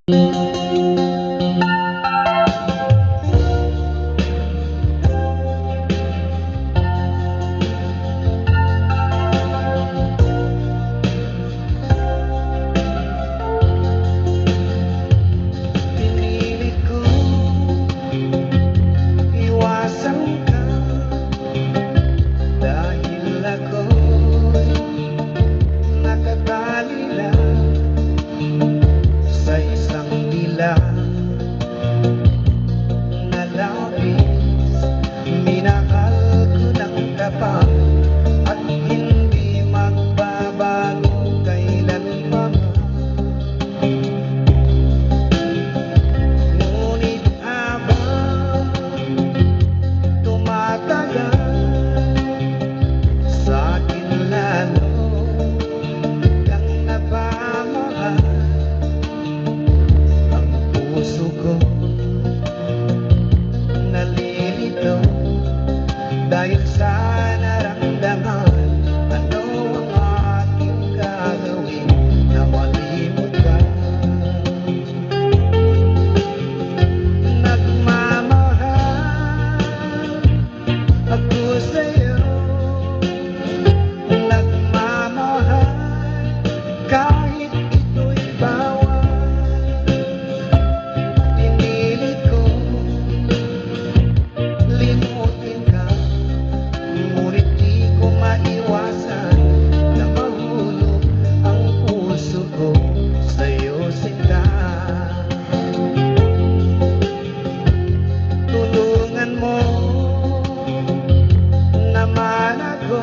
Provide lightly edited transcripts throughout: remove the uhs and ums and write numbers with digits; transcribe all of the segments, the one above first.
Pinilit ko iwasan ka dahil ako'y nakatali lang sa isang dilag na labis. Minahal ko ng tapat at hindi magbabago kailanman. Ngunit habang tumatagal, sa'kin lalo kang napamahal. Ang puso ko nalilito dahil sa naramdaman. Ano ang aking gagawin na malimot ka? Nagmamahal ako sa'yo, nagmamahal kahit ito'y bawal. Pinilit ko limutin ka, ngunit di ko maiwasan na mahulog ang puso ko sa'yo, sinta. Tulungan mo naman ako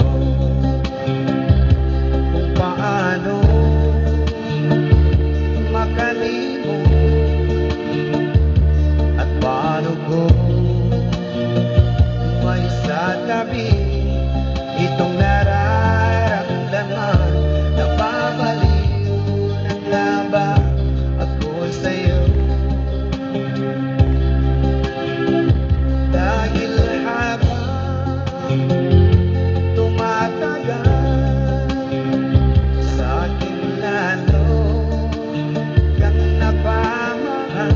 kung paano makalimot at paano ko maisatabi itong nararamdaman. Napapaliw ng laba ako sa'yo dahil habang tumatagal, sa'kin lalo kang napamahal.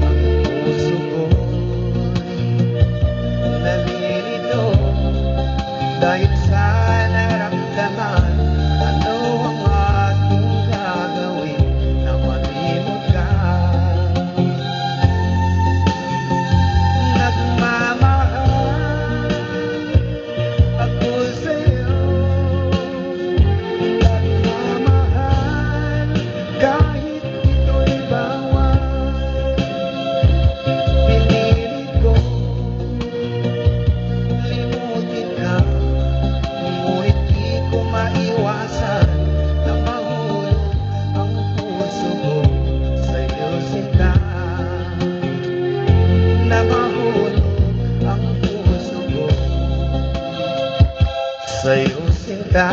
Ang puso ko'y nalilito dahil sa naramdaman. Ano ang aking gagawin na malimot ka? Nagmamahal ako sa'yo, nagmamahal kahit ito'y bawal. Pinilit ko limutin ka, ngunit di ko maiwasan na mahulog ang puso ko sa'yo, sinta. Na mahulog ang puso ko sa'yo, sinta.